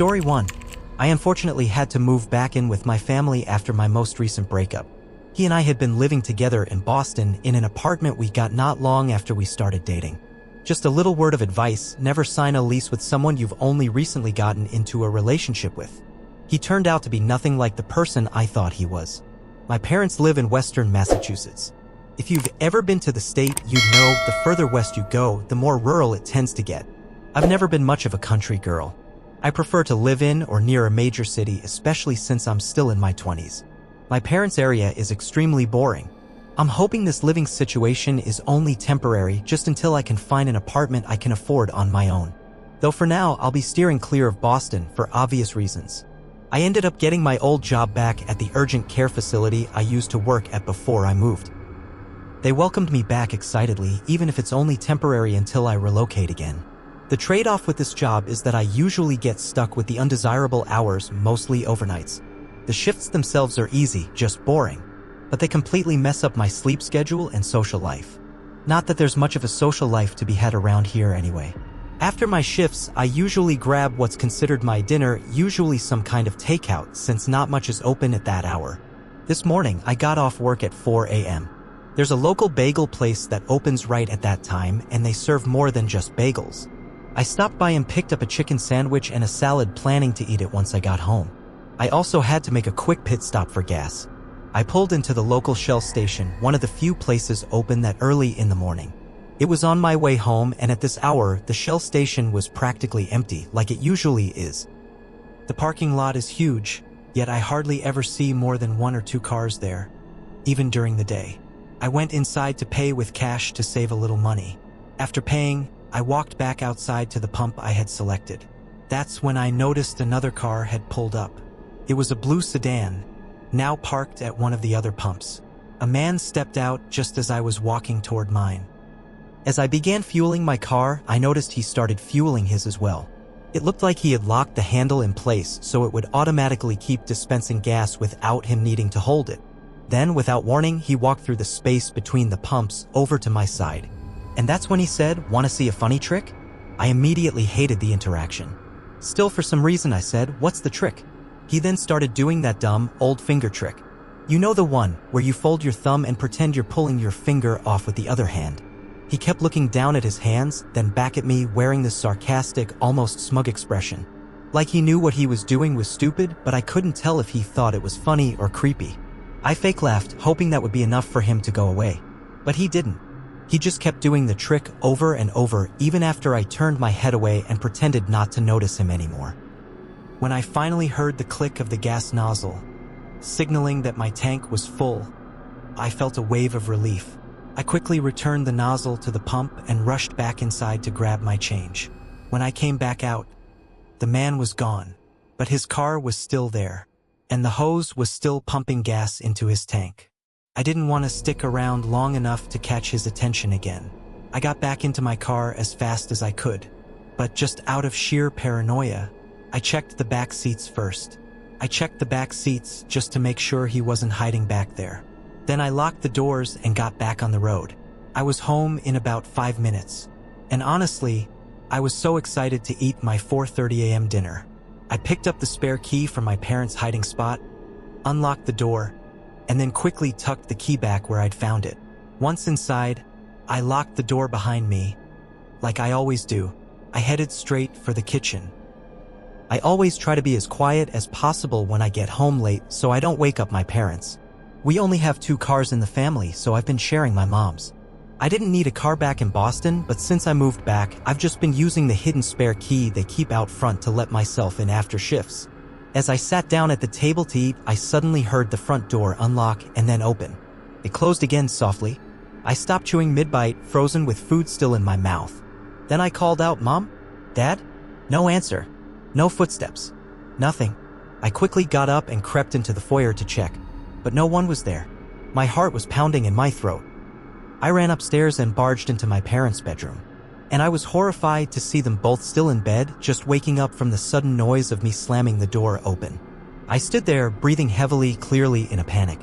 Story 1. I unfortunately had to move back in with my family after my most recent breakup. He and I had been living together in Boston in an apartment we got not long after we started dating. Just a little word of advice: never sign a lease with someone you've only recently gotten into a relationship with. He turned out to be nothing like the person I thought he was. My parents live in Western Massachusetts. If you've ever been to the state, you'd know the further west you go, the more rural it tends to get. I've never been much of a country girl. I prefer to live in or near a major city, especially since I'm still in my 20s. My parents' area is extremely boring. I'm hoping this living situation is only temporary, just until I can find an apartment I can afford on my own. Though for now, I'll be steering clear of Boston for obvious reasons. I ended up getting my old job back at the urgent care facility I used to work at before I moved. They welcomed me back excitedly, even if it's only temporary until I relocate again. The trade-off with this job is that I usually get stuck with the undesirable hours, mostly overnights. The shifts themselves are easy, just boring, but they completely mess up my sleep schedule and social life. Not that there's much of a social life to be had around here anyway. After my shifts, I usually grab what's considered my dinner, usually some kind of takeout, since not much is open at that hour. This morning, I got off work at 4 a.m. There's a local bagel place that opens right at that time, and they serve more than just bagels. I stopped by and picked up a chicken sandwich and a salad, planning to eat it once I got home. I also had to make a quick pit stop for gas. I pulled into the local Shell station, one of the few places open that early in the morning. It was on my way home, and at this hour, the Shell station was practically empty, like it usually is. The parking lot is huge, yet I hardly ever see more than 1 or 2 cars there, even during the day. I went inside to pay with cash to save a little money. After paying, I walked back outside to the pump I had selected. That's when I noticed another car had pulled up. It was a blue sedan, now parked at one of the other pumps. A man stepped out just as I was walking toward mine. As I began fueling my car, I noticed he started fueling his as well. It looked like he had locked the handle in place so it would automatically keep dispensing gas without him needing to hold it. Then, without warning, he walked through the space between the pumps over to my side. And that's when he said, "Want to see a funny trick?" I immediately hated the interaction. Still, for some reason, I said, "What's the trick?" He then started doing that dumb, old finger trick. You know, the one where you fold your thumb and pretend you're pulling your finger off with the other hand. He kept looking down at his hands, then back at me, wearing this sarcastic, almost smug expression. Like he knew what he was doing was stupid, but I couldn't tell if he thought it was funny or creepy. I fake laughed, hoping that would be enough for him to go away. But he didn't. He just kept doing the trick over and over, even after I turned my head away and pretended not to notice him anymore. When I finally heard the click of the gas nozzle, signaling that my tank was full, I felt a wave of relief. I quickly returned the nozzle to the pump and rushed back inside to grab my change. When I came back out, the man was gone, but his car was still there, and the hose was still pumping gas into his tank. I didn't want to stick around long enough to catch his attention again. I got back into my car as fast as I could, but just out of sheer paranoia, I checked the back seats first. I checked the back seats just to make sure he wasn't hiding back there. Then I locked the doors and got back on the road. I was home in about 5 minutes, and honestly, I was so excited to eat my 4:30 a.m. dinner. I picked up the spare key from my parents' hiding spot, unlocked the door, and then quickly tucked the key back where I'd found it. Once inside, I locked the door behind me. Like I always do, I headed straight for the kitchen. I always try to be as quiet as possible when I get home late so I don't wake up my parents. We only have 2 cars in the family, so I've been sharing my mom's. I didn't need a car back in Boston, but since I moved back, I've just been using the hidden spare key they keep out front to let myself in after shifts. As I sat down at the table to eat, I suddenly heard the front door unlock and then open. It closed again softly. I stopped chewing mid-bite, frozen with food still in my mouth. Then I called out, "Mom? Dad?" No answer. No footsteps. Nothing. I quickly got up and crept into the foyer to check, but no one was there. My heart was pounding in my throat. I ran upstairs and barged into my parents' bedroom, and I was horrified to see them both still in bed, just waking up from the sudden noise of me slamming the door open. I stood there, breathing heavily, clearly in a panic.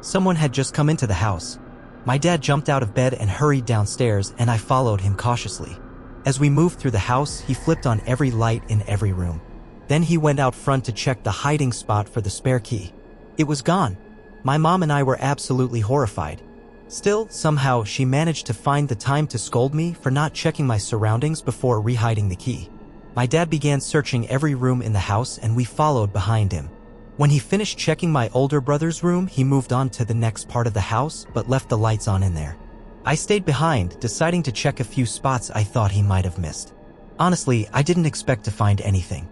Someone had just come into the house. My dad jumped out of bed and hurried downstairs, and I followed him cautiously. As we moved through the house, he flipped on every light in every room. Then he went out front to check the hiding spot for the spare key. It was gone. My mom and I were absolutely horrified. Still, somehow, she managed to find the time to scold me for not checking my surroundings before re-hiding the key. My dad began searching every room in the house and we followed behind him. When he finished checking my older brother's room, he moved on to the next part of the house but left the lights on in there. I stayed behind, deciding to check a few spots I thought he might have missed. Honestly, I didn't expect to find anything.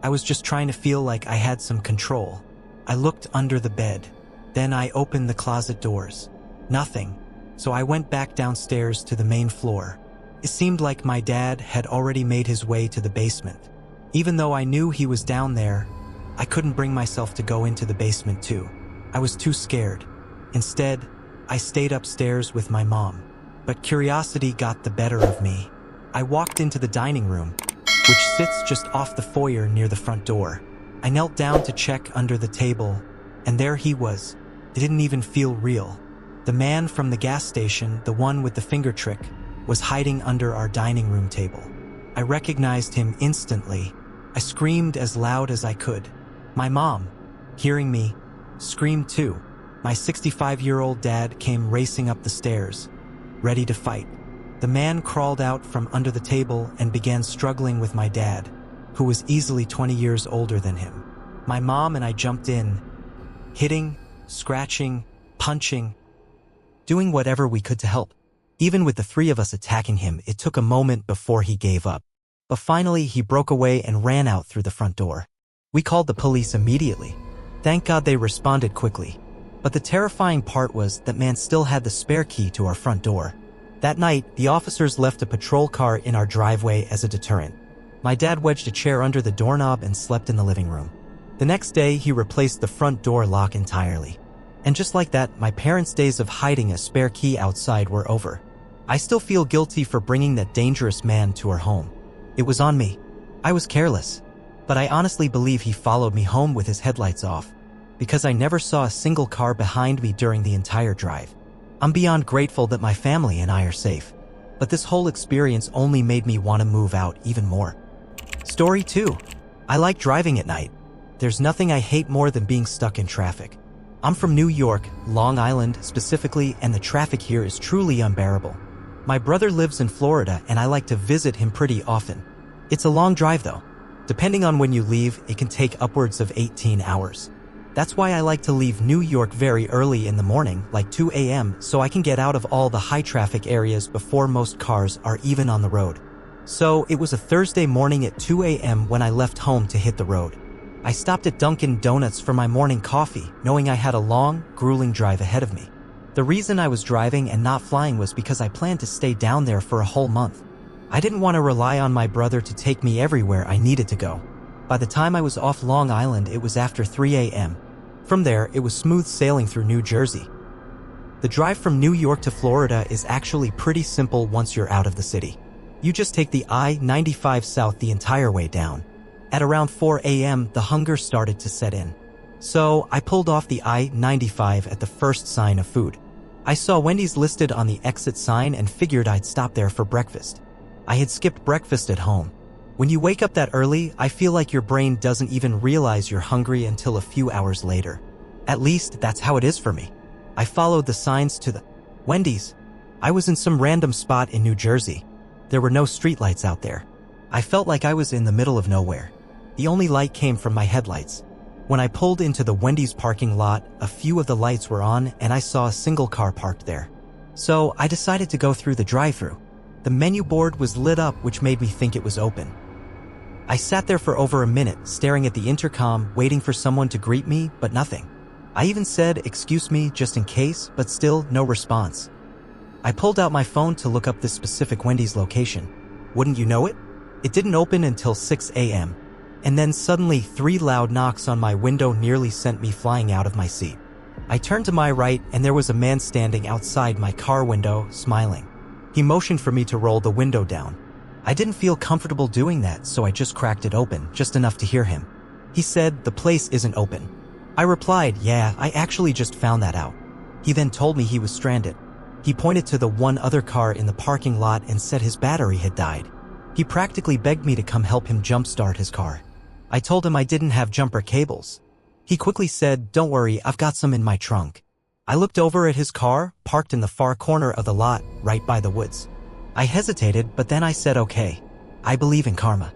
I was just trying to feel like I had some control. I looked under the bed. Then I opened the closet doors. Nothing. So I went back downstairs to the main floor. It seemed like my dad had already made his way to the basement. Even though I knew he was down there, I couldn't bring myself to go into the basement too. I was too scared. Instead, I stayed upstairs with my mom. But curiosity got the better of me. I walked into the dining room, which sits just off the foyer near the front door. I knelt down to check under the table, and there he was. It didn't even feel real. The man from the gas station, the one with the finger trick, was hiding under our dining room table. I recognized him instantly. I screamed as loud as I could. My mom, hearing me, screamed too. My 65-year-old dad came racing up the stairs, ready to fight. The man crawled out from under the table and began struggling with my dad, who was easily 20 years older than him. My mom and I jumped in, hitting, scratching, punching, doing whatever we could to help. Even with the three of us attacking him, it took a moment before he gave up. But finally, he broke away and ran out through the front door. We called the police immediately. Thank God they responded quickly. But the terrifying part was that man still had the spare key to our front door. That night, the officers left a patrol car in our driveway as a deterrent. My dad wedged a chair under the doorknob and slept in the living room. The next day, he replaced the front door lock entirely. And just like that, my parents' days of hiding a spare key outside were over. I still feel guilty for bringing that dangerous man to our home. It was on me. I was careless. But I honestly believe he followed me home with his headlights off, because I never saw a single car behind me during the entire drive. I'm beyond grateful that my family and I are safe. But this whole experience only made me want to move out even more. Story 2. I like driving at night. There's nothing I hate more than being stuck in traffic. I'm from New York, Long Island specifically, and the traffic here is truly unbearable. My brother lives in Florida and I like to visit him pretty often. It's a long drive though. Depending on when you leave, it can take upwards of 18 hours. That's why I like to leave New York very early in the morning, like 2 a.m., so I can get out of all the high traffic areas before most cars are even on the road. So it was a Thursday morning at 2 a.m. when I left home to hit the road. I stopped at Dunkin' Donuts for my morning coffee, knowing I had a long, grueling drive ahead of me. The reason I was driving and not flying was because I planned to stay down there for a whole month. I didn't want to rely on my brother to take me everywhere I needed to go. By the time I was off Long Island, it was after 3 a.m. From there, it was smooth sailing through New Jersey. The drive from New York to Florida is actually pretty simple once you're out of the city. You just take the I-95 south the entire way down. At around 4 a.m., the hunger started to set in. So I pulled off the I-95 at the first sign of food. I saw Wendy's listed on the exit sign and figured I'd stop there for breakfast. I had skipped breakfast at home. When you wake up that early, I feel like your brain doesn't even realize you're hungry until a few hours later. At least, that's how it is for me. I followed the signs to the Wendy's. I was in some random spot in New Jersey. There were no streetlights out there. I felt like I was in the middle of nowhere. The only light came from my headlights. When I pulled into the Wendy's parking lot, a few of the lights were on and I saw a single car parked there. So I decided to go through the drive-thru. The menu board was lit up, which made me think it was open. I sat there for over a minute, staring at the intercom, waiting for someone to greet me, but nothing. I even said, "Excuse me," just in case, but still no response. I pulled out my phone to look up this specific Wendy's location. Wouldn't you know it? It didn't open until 6 a.m. And then suddenly 3 loud knocks on my window nearly sent me flying out of my seat. I turned to my right and there was a man standing outside my car window, smiling. He motioned for me to roll the window down. I didn't feel comfortable doing that, so I just cracked it open, just enough to hear him. He said, "The place isn't open." I replied, "Yeah, I actually just found that out." He then told me he was stranded. He pointed to the one other car in the parking lot and said his battery had died. He practically begged me to come help him jumpstart his car. I told him I didn't have jumper cables. He quickly said, "Don't worry, I've got some in my trunk." I looked over at his car, parked in the far corner of the lot, right by the woods. I hesitated, but then I said, "Okay, I believe in karma."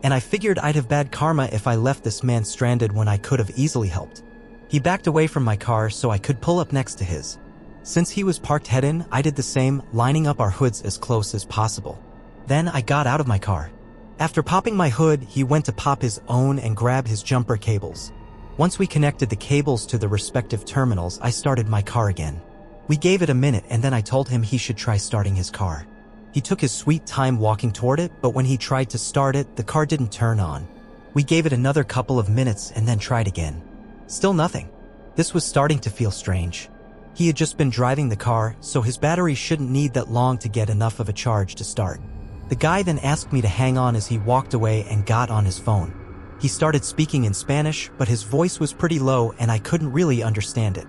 And I figured I'd have bad karma if I left this man stranded when I could have easily helped. He backed away from my car so I could pull up next to his. Since he was parked head-in, I did the same, lining up our hoods as close as possible. Then I got out of my car. After popping my hood, he went to pop his own and grab his jumper cables. Once we connected the cables to the respective terminals, I started my car again. We gave it a minute and then I told him he should try starting his car. He took his sweet time walking toward it, but when he tried to start it, the car didn't turn on. We gave it another couple of minutes and then tried again. Still nothing. This was starting to feel strange. He had just been driving the car, so his battery shouldn't need that long to get enough of a charge to start. The guy then asked me to hang on as he walked away and got on his phone. He started speaking in Spanish, but his voice was pretty low and I couldn't really understand it.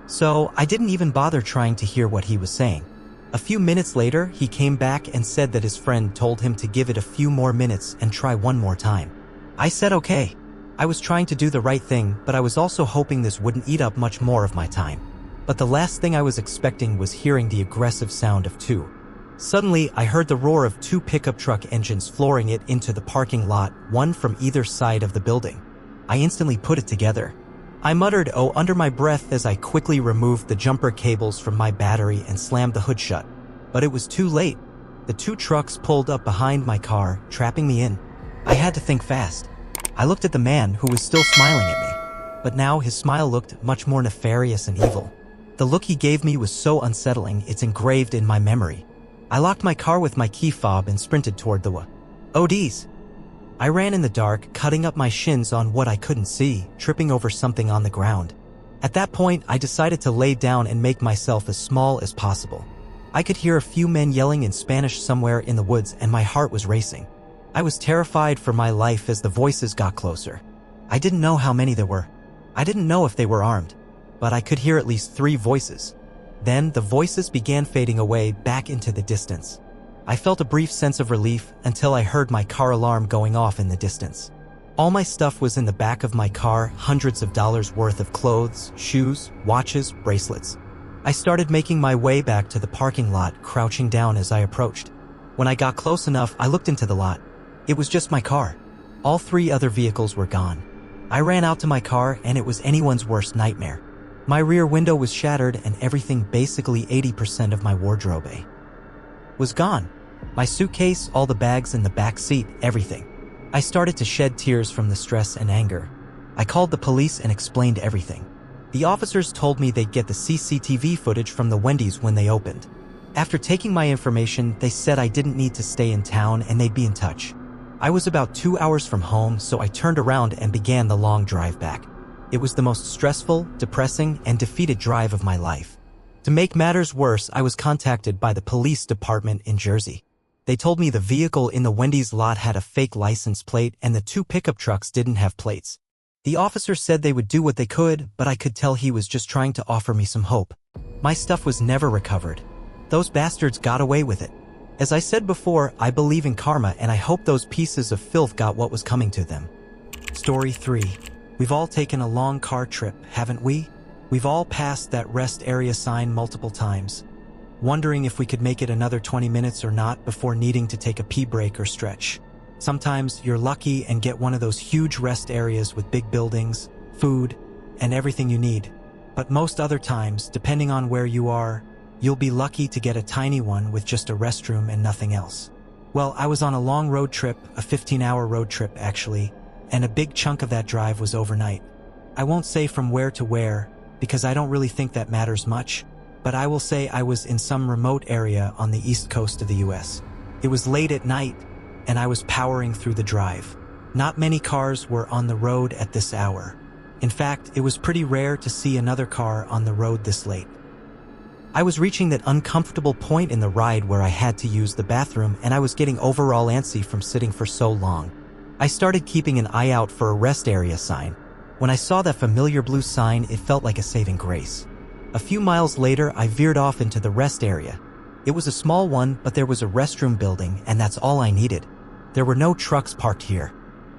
So I didn't even bother trying to hear what he was saying. A few minutes later, he came back and said that his friend told him to give it a few more minutes and try one more time. I said okay. I was trying to do the right thing, but I was also hoping this wouldn't eat up much more of my time. But the last thing I was expecting was hearing the aggressive sound of two. Suddenly, I heard the roar of two pickup truck engines flooring it into the parking lot, one from either side of the building. I instantly put it together. I muttered "oh" under my breath as I quickly removed the jumper cables from my battery and slammed the hood shut. But it was too late. The two trucks pulled up behind my car, trapping me in. I had to think fast. I looked at the man who was still smiling at me. But now his smile looked much more nefarious and evil. The look he gave me was so unsettling, it's engraved in my memory. I locked my car with my key fob and sprinted toward the ODs. I ran in the dark, cutting up my shins on what I couldn't see, tripping over something on the ground. At that point, I decided to lay down and make myself as small as possible. I could hear a few men yelling in Spanish somewhere in the woods and my heart was racing. I was terrified for my life as the voices got closer. I didn't know how many there were. I didn't know if they were armed, but I could hear at least 3 voices. Then the voices began fading away back into the distance. I felt a brief sense of relief until I heard my car alarm going off in the distance. All my stuff was in the back of my car, hundreds of dollars worth of clothes, shoes, watches, bracelets. I started making my way back to the parking lot, crouching down as I approached. When I got close enough, I looked into the lot. It was just my car. All 3 other vehicles were gone. I ran out to my car and it was anyone's worst nightmare. My rear window was shattered and everything, basically 80% of my wardrobe, was gone. My suitcase, all the bags in the back seat, everything. I started to shed tears from the stress and anger. I called the police and explained everything. The officers told me they'd get the CCTV footage from the Wendy's when they opened. After taking my information, they said I didn't need to stay in town and they'd be in touch. I was about 2 hours from home, so I turned around and began the long drive back. It was the most stressful, depressing, and defeated drive of my life. To make matters worse, I was contacted by the police department in Jersey. They told me the vehicle in the Wendy's lot had a fake license plate and the 2 pickup trucks didn't have plates. The officer said they would do what they could, but I could tell he was just trying to offer me some hope. My stuff was never recovered. Those bastards got away with it. As I said before, I believe in karma and I hope those pieces of filth got what was coming to them. Story 3. We've all taken a long car trip, haven't we? We've all passed that rest area sign multiple times, wondering if we could make it another 20 minutes or not before needing to take a pee break or stretch. Sometimes you're lucky and get one of those huge rest areas with big buildings, food, and everything you need. But most other times, depending on where you are, you'll be lucky to get a tiny one with just a restroom and nothing else. Well, I was on a long road trip, a 15-hour road trip actually, and a big chunk of that drive was overnight. I won't say from where to where, because I don't really think that matters much, but I will say I was in some remote area on the east coast of the US. It was late at night, and I was powering through the drive. Not many cars were on the road at this hour. In fact, it was pretty rare to see another car on the road this late. I was reaching that uncomfortable point in the ride where I had to use the bathroom, and I was getting overall antsy from sitting for so long. I started keeping an eye out for a rest area sign. When I saw that familiar blue sign, it felt like a saving grace. A few miles later, I veered off into the rest area. It was a small one, but there was a restroom building, and that's all I needed. There were no trucks parked here.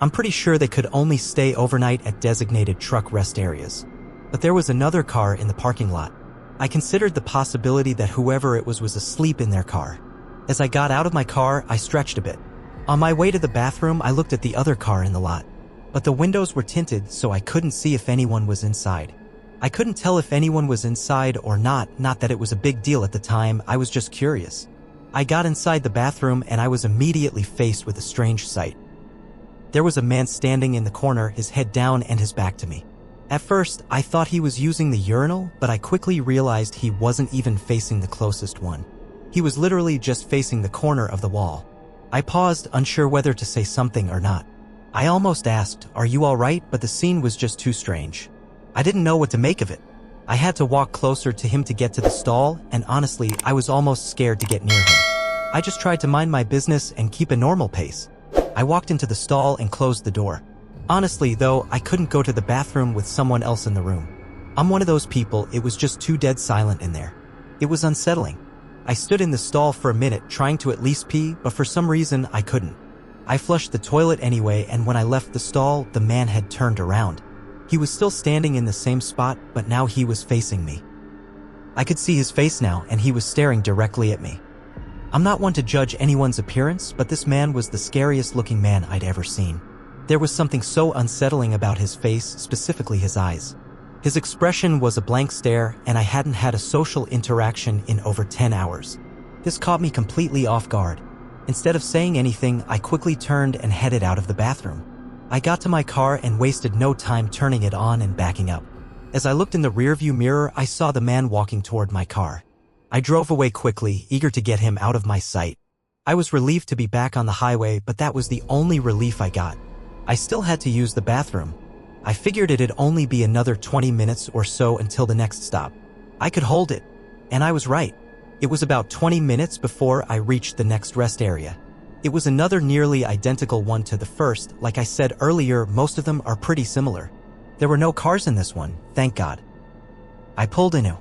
I'm pretty sure they could only stay overnight at designated truck rest areas. But there was another car in the parking lot. I considered the possibility that whoever it was asleep in their car. As I got out of my car, I stretched a bit. On my way to the bathroom, I looked at the other car in the lot. But the windows were tinted, so I couldn't see if anyone was inside. I couldn't tell if anyone was inside or not that it was a big deal at the time, I was just curious. I got inside the bathroom and I was immediately faced with a strange sight. There was a man standing in the corner, his head down and his back to me. At first, I thought he was using the urinal, but I quickly realized he wasn't even facing the closest one. He was literally just facing the corner of the wall. I paused, unsure whether to say something or not. I almost asked, "Are you all right?" but the scene was just too strange. I didn't know what to make of it. I had to walk closer to him to get to the stall, and honestly, I was almost scared to get near him. I just tried to mind my business and keep a normal pace. I walked into the stall and closed the door. Honestly, though, I couldn't go to the bathroom with someone else in the room. I'm one of those people, it was just too dead silent in there. It was unsettling. I stood in the stall for a minute trying to at least pee, but for some reason I couldn't. I flushed the toilet anyway, and when I left the stall, the man had turned around. He was still standing in the same spot, but now he was facing me. I could see his face now, and he was staring directly at me. I'm not one to judge anyone's appearance, but this man was the scariest looking man I'd ever seen. There was something so unsettling about his face, specifically his eyes. His expression was a blank stare, and I hadn't had a social interaction in over 10 hours. This caught me completely off guard. Instead of saying anything, I quickly turned and headed out of the bathroom. I got to my car and wasted no time turning it on and backing up. As I looked in the rearview mirror, I saw the man walking toward my car. I drove away quickly, eager to get him out of my sight. I was relieved to be back on the highway, but that was the only relief I got. I still had to use the bathroom. I figured it'd only be another 20 minutes or so until the next stop. I could hold it. And I was right. It was about 20 minutes before I reached the next rest area. It was another nearly identical one to the first. Like I said earlier, most of them are pretty similar. There were no cars in this one, thank God. I pulled in.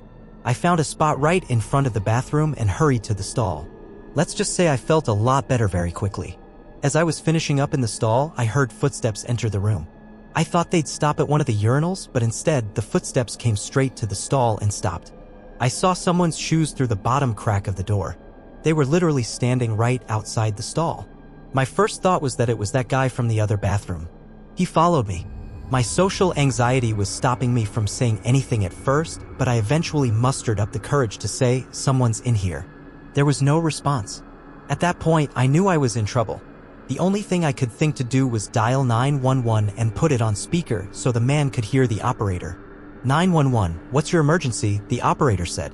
I found a spot right in front of the bathroom and hurried to the stall. Let's just say I felt a lot better very quickly. As I was finishing up in the stall, I heard footsteps enter the room. I thought they'd stop at one of the urinals, but instead, the footsteps came straight to the stall and stopped. I saw someone's shoes through the bottom crack of the door. They were literally standing right outside the stall. My first thought was that it was that guy from the other bathroom. He followed me. My social anxiety was stopping me from saying anything at first, but I eventually mustered up the courage to say, "Someone's in here." There was no response. At that point, I knew I was in trouble. The only thing I could think to do was dial 911 and put it on speaker so the man could hear the operator. 911, what's your emergency? The operator said.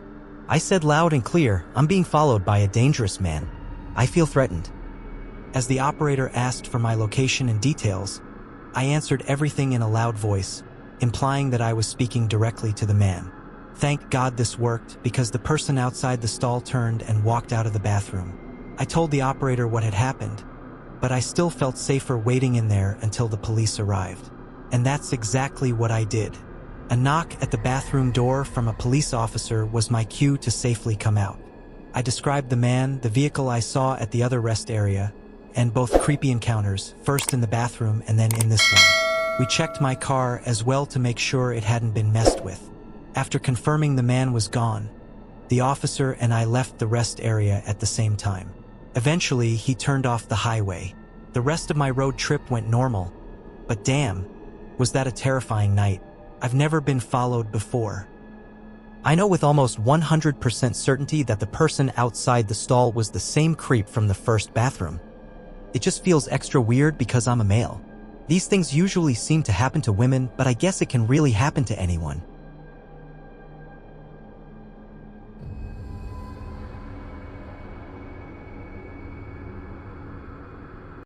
I said loud and clear, I'm being followed by a dangerous man. I feel threatened. As the operator asked for my location and details, I answered everything in a loud voice, implying that I was speaking directly to the man. Thank God this worked, because the person outside the stall turned and walked out of the bathroom. I told the operator what had happened, but I still felt safer waiting in there until the police arrived. And that's exactly what I did. A knock at the bathroom door from a police officer was my cue to safely come out. I described the man, the vehicle I saw at the other rest area, and both creepy encounters, first in the bathroom and then in this one. We checked my car as well to make sure it hadn't been messed with. After confirming the man was gone, the officer and I left the rest area at the same time. Eventually, he turned off the highway. The rest of my road trip went normal, but damn, was that a terrifying night. I've never been followed before. I know with almost 100% certainty that the person outside the stall was the same creep from the first bathroom. It just feels extra weird because I'm a male. These things usually seem to happen to women, but I guess it can really happen to anyone.